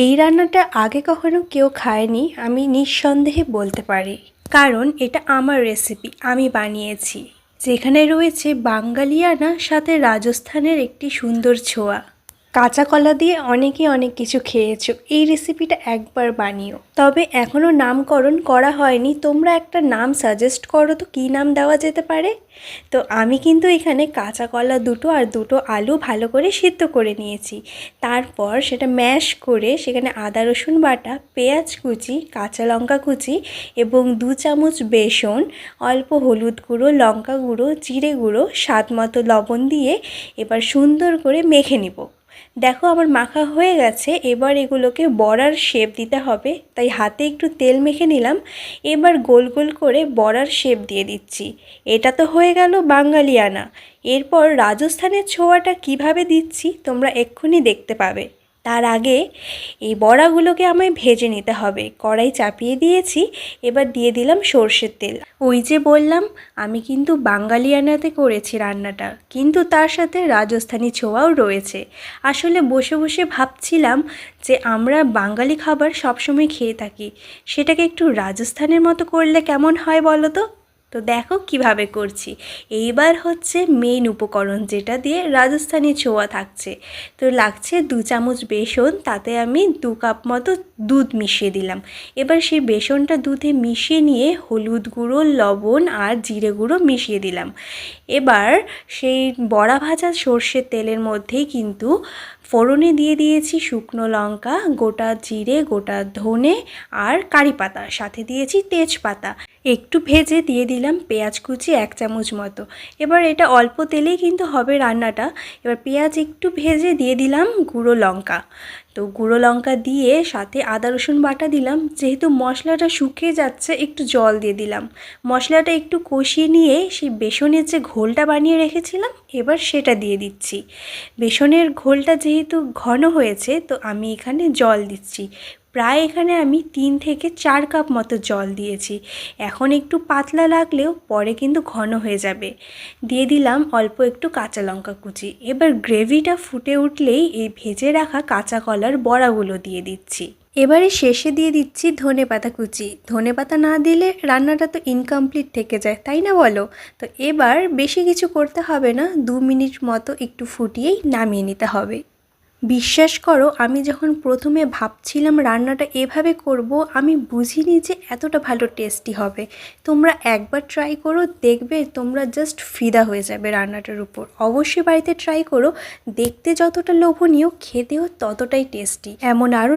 এই রান্নাটা আগে কখনো কেউ খায়নি আমি নিঃসন্দেহে বলতে পারি, কারণ এটা আমার রেসিপি, আমি বানিয়েছি। যেখানে রয়েছে বাঙালিয়ানা, সাথে রাজস্থানের একটি সুন্দর ছোঁয়া। কাঁচা কলা দিয়ে অনেকেই অনেক কিছু খেয়েছো, এই রেসিপিটা একবার বানিও। তবে এখনও নামকরণ করা হয়নি, তোমরা একটা নাম সাজেস্ট করো তো কী নাম দেওয়া যেতে পারে। তো আমি কিন্তু এখানে কাঁচা কলা দুটো আর দুটো আলু ভালো করে সিদ্ধ করে নিয়েছি। তারপর সেটা ম্যাশ করে সেখানে আদা রসুন বাটা, পেঁয়াজ কুচি, কাঁচা লঙ্কা কুচি এবং 2 চামচ বেসন, অল্প হলুদ গুঁড়ো, লঙ্কা গুঁড়ো, জিরে গুঁড়ো, স্বাদ মতো লবণ দিয়ে এবার সুন্দর করে মেখে নিব। দেখো আমার মাখা হয়ে গেছে। এবার এগুলোকে বড়ার শেপ দিতে হবে, তাই হাতে একটু তেল মেখে নিলাম। এবার গোল গোল করে বড়ার শেপ দিয়ে দিচ্ছি। এটা তো হয়ে গেল বাঙালিয়ানা। এরপর রাজস্থানের ছোঁয়াটা কিভাবে দিচ্ছি তোমরা এক্ষুনি দেখতে পাবে। তার আগে এই বড়াগুলোকে আমায় ভেজে নিতে হবে। কড়াই চাপিয়ে দিয়েছি, এবার দিয়ে দিলাম সর্ষের তেল। ওই যে বললাম আমি কিন্তু বাঙালিয়ানাতে করেছি রান্নাটা, কিন্তু তার সাথে রাজস্থানি ছোঁয়াও রয়েছে। আসলে বসে বসে ভাবছিলাম যে আমরা বাঙালি খাবার সবসময় খেয়ে থাকি, সেটাকে একটু রাজস্থানের মতো করলে কেমন হয় বলো তো। তো দেখো কিভাবে করছি। এইবার হচ্ছে মেইন উপকরণ, যেটা দিয়ে রাজস্থানি ছোঁয়া থাকছে। তো লাগছে 2 চামচ বেসন, তাতে আমি 2 কাপ মতো দুধ মিশিয়ে দিলাম। এবার সেই বেসনটা দুধে মিশিয়ে নিয়ে হলুদ গুঁড়ো, লবণ আর জিরে গুঁড়ো মিশিয়ে দিলাম। এবার সেই বড়া ভাজা সর্ষের তেলের মধ্যেই কিন্তু ফোড়নে দিয়ে দিয়েছি শুকনো লঙ্কা, গোটা জিরে, গোটা ধনে আর কারি পাতা, সাথে দিয়েছি তেজপাতা। একটু ভেজে দিয়ে দিলাম পেঁয়াজ কুচি 1 চামচ মতো। এবার এটা অল্প তেলেই কিন্তু হবে রান্নাটা। এবার পেঁয়াজ একটু ভেজে দিয়ে দিলাম গুঁড়ো লঙ্কা। তো গুঁড়ো লঙ্কা দিয়ে সাথে আদা রসুন বাটা দিলাম। যেহেতু মশলাটা শুকিয়ে যাচ্ছে একটু জল দিয়ে দিলাম। মশলাটা একটু কষিয়ে নিয়ে সেই বেসনের যে ঘোলটা বানিয়ে রেখেছিলাম এবার সেটা দিয়ে দিচ্ছি। বেসনের ঘোলটা যেহেতু ঘন হয়েছে তো আমি এখানে জল দিচ্ছি। প্রায় এখানে আমি 3 থেকে 4 কাপ মতো জল দিয়েছি। এখন একটু পাতলা লাগলেও পরে কিন্তু ঘন হয়ে যাবে। দিয়ে দিলাম অল্প একটু কাঁচা লঙ্কা কুচি। এবার গ্রেভিটা ফুটে উঠলেই এই ভেজে রাখা কাঁচা কলার বড়াগুলো দিয়ে দিচ্ছি। এবারে শেষে দিয়ে দিচ্ছি ধনেপাতা কুচি। ধনেপাতা না দিলে রান্নাটা তো ইনকমপ্লিট থেকে যায়, তাই না বলো? তো এবার বেশি কিছু করতে হবে না, 2 মিনিট মতো একটু ফুটিয়েই নামিয়ে নিতে হবে। বিশ্বাস করো আমি যখন প্রথমে ভাবছিলাম রান্নাটা এভাবে করব, আমি বুঝিনি যে এতটা ভালো টেস্টি হবে। তোমরা একবার ট্রাই করো, দেখবে তোমরা জাস্ট ফিদা হয়ে যাবে রান্নাটার উপর। অবশ্যই বাড়িতে ট্রাই করো। দেখতে যতটা লোভনীয়, খেতেও ততটাই টেস্টি। এমন আরও